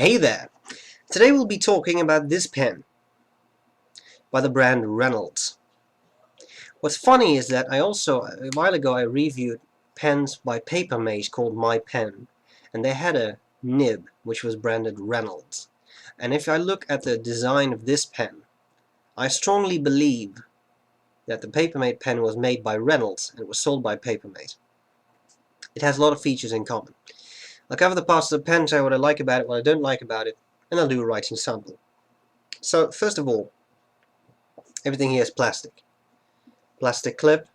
Hey there! Today we'll be talking about this pen by the brand Reynolds. What's funny is that a while ago I reviewed pens by Papermate called My Pen, and they had a nib which was branded Reynolds. And if I look at the design of this pen, I strongly believe that the Papermate pen was made by Reynolds and it was sold by Papermate. It has a lot of features in common. I'll cover the parts of the pen, tell you what I like about it, what I don't like about it, and I'll do a writing sample. So, first of all, everything here is plastic. Plastic clip,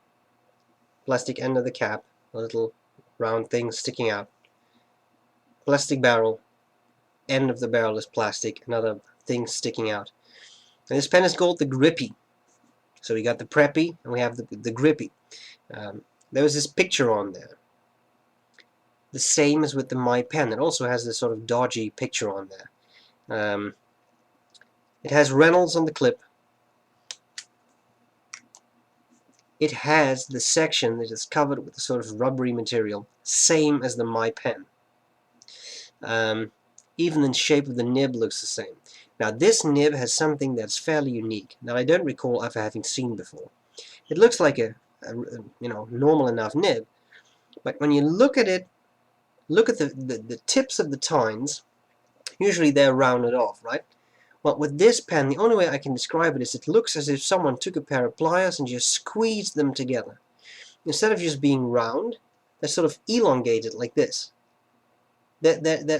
plastic end of the cap, a little round thing sticking out. Plastic barrel, end of the barrel is plastic, another thing sticking out. And this pen is called the Grippy. So we got the Preppy and we have the Grippy. There was this picture on there. The same as with the My Pen. It also has this sort of dodgy picture on there. It has Reynolds on the clip. It has the section that is covered with a sort of rubbery material, same as the My Pen. Even the shape of the nib looks the same. Now this nib has something that's fairly unique that I don't recall ever having seen before. It looks like a normal enough nib, but when you look at it, look at the tips of the tines, usually they're rounded off, right? Well, with this pen, the only way I can describe it is it looks as if someone took a pair of pliers and just squeezed them together. Instead of just being round, they're sort of elongated like this. Like they're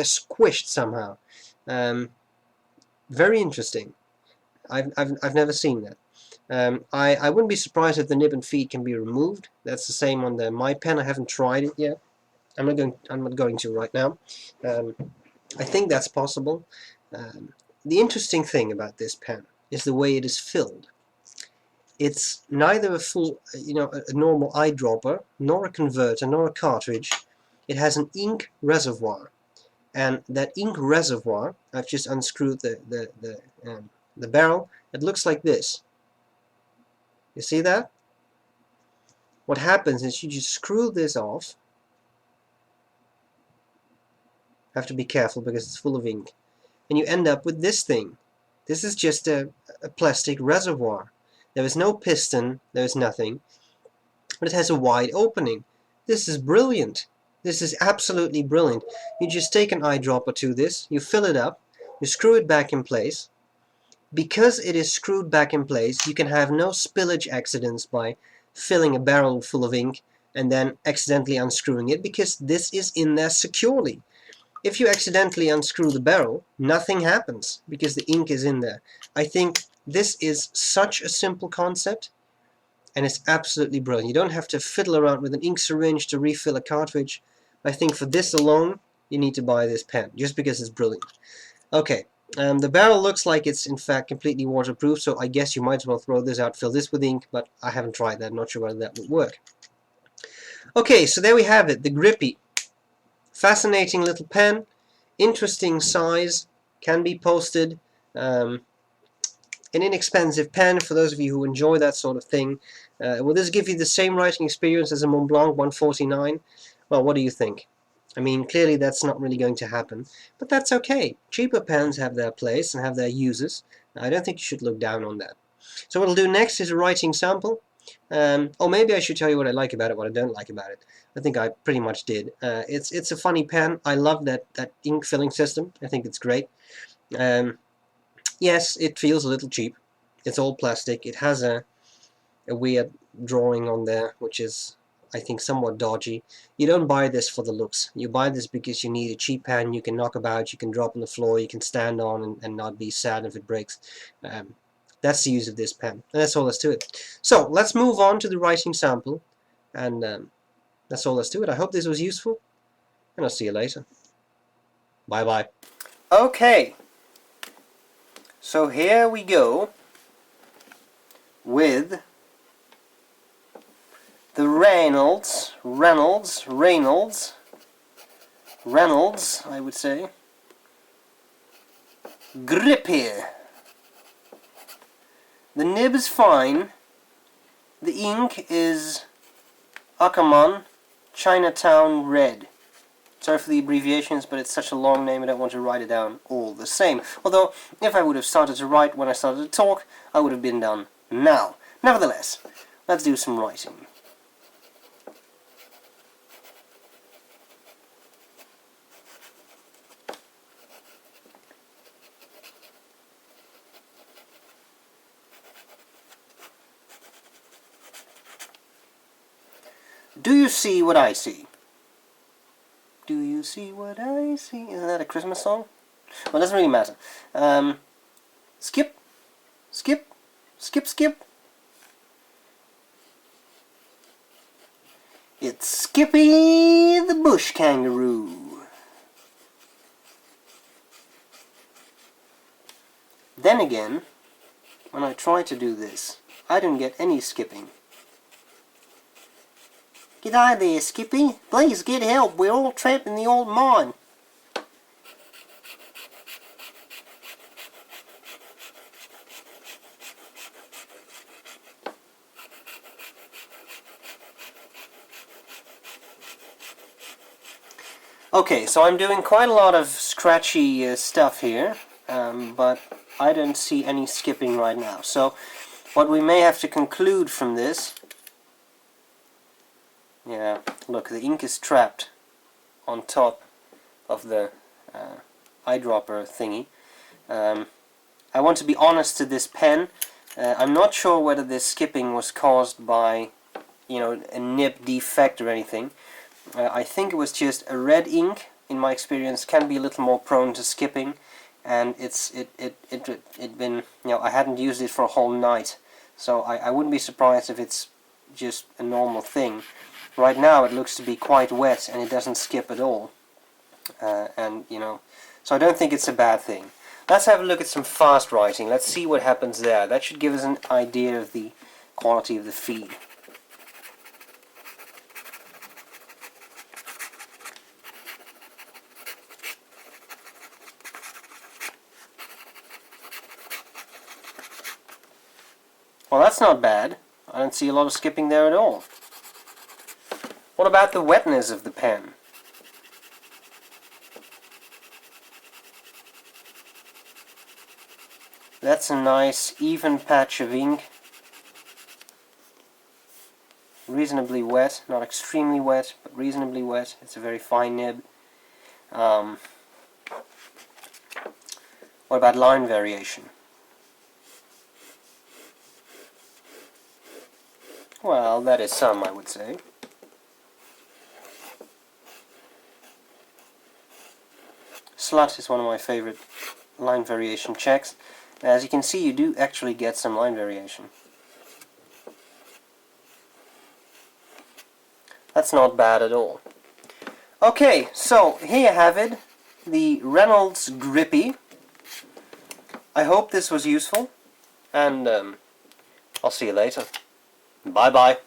squished somehow. Very interesting. I've never seen that. I wouldn't be surprised if the nib and feed can be removed. That's the same on the My Pen. I haven't tried it yet. I'm not going to right now. I think that's possible. The interesting thing about this pen is the way it is filled. It's neither a full, a normal eyedropper, nor a converter, nor a cartridge. It has an ink reservoir, and that ink reservoir, I've just unscrewed the barrel. It looks like this. You see that? What happens is you just screw this off. Have to be careful because it's full of ink. And you end up with this thing. This is just a plastic reservoir. There is no piston, there is nothing, but it has a wide opening. This is brilliant. This is absolutely brilliant. You just take an eyedropper to this, you fill it up, you screw it back in place. Because it is screwed back in place, you can have no spillage accidents by filling a barrel full of ink and then accidentally unscrewing it, because this is in there securely. If you accidentally unscrew the barrel, nothing happens because the ink is in there. I think this is such a simple concept, and it's absolutely brilliant. You don't have to fiddle around with an ink syringe to refill a cartridge. I think for this alone, you need to buy this pen, just because it's brilliant. Okay, the barrel looks like it's in fact completely waterproof, so I guess you might as well throw this out, fill this with ink, but I haven't tried that. I'm not sure whether that would work. Okay, so there we have it, the Grippy. Fascinating little pen, interesting size, can be posted, an inexpensive pen for those of you who enjoy that sort of thing. Will this give you the same writing experience as a Mont Blanc 149? Well, what do you think? I mean, clearly that's not really going to happen, but that's okay. Cheaper pens have their place and have their uses. I don't think you should look down on that. So what I'll do next is a writing sample. Or maybe I should tell you what I like about it, what I don't like about it. I think I pretty much did. It's a funny pen. I love that ink filling system. I think it's great. Yes, it feels a little cheap. It's all plastic. It has a weird drawing on there, which is, I think, somewhat dodgy. You don't buy this for the looks. You buy this because you need a cheap pen you can knock about, you can drop on the floor, you can stand on and not be sad if it breaks. That's the use of this pen, and that's all there's to it. So let's move on to the writing sample, and that's all there's to it. I hope this was useful, and I'll see you later. Bye bye. Okay, so here we go with the Reynolds, I would say, Grippy. The nib is fine. The ink is Ackerman Chinatown Red. Sorry for the abbreviations, but it's such a long name I don't want to write it down all the same. Although, if I would have started to write when I started to talk, I would have been done now. Nevertheless, let's do some writing. Do you see what I see? Do you see what I see? Isn't that a Christmas song? Well, it doesn't really matter. Skip, skip, skip, skip. It's Skippy the bush kangaroo. Then again, when I try to do this, I don't get any skipping. G'day there, Skippy. Please get help. We're all trapped in the old mine. Okay, so I'm doing quite a lot of scratchy stuff here, but I don't see any skipping right now. So what we may have to conclude from this... Yeah, look, the ink is trapped on top of the eyedropper thingy. I want to be honest to this pen. I'm not sure whether this skipping was caused by, you know, a nib defect or anything. I think it was just a red ink, in my experience, can be a little more prone to skipping, and it been, you know, I hadn't used it for a whole night, so I wouldn't be surprised if it's just a normal thing. Right now it looks to be quite wet and it doesn't skip at all, and you know, so I don't think it's a bad thing. Let's have a look at some fast writing. Let's see what happens there. That should give us an idea of the quality of the feed. Well, that's not bad. I don't see a lot of skipping there at all. What about the wetness of the pen? That's a nice even patch of ink. Reasonably wet, not extremely wet, but reasonably wet. It's a very fine nib. What about line variation? Well, that is some, I would say. Slut is one of my favorite line variation checks. As you can see, you do actually get some line variation. That's not bad at all. Okay, so here you have it, the Reynolds Grippy. I hope this was useful, and I'll see you later. Bye bye.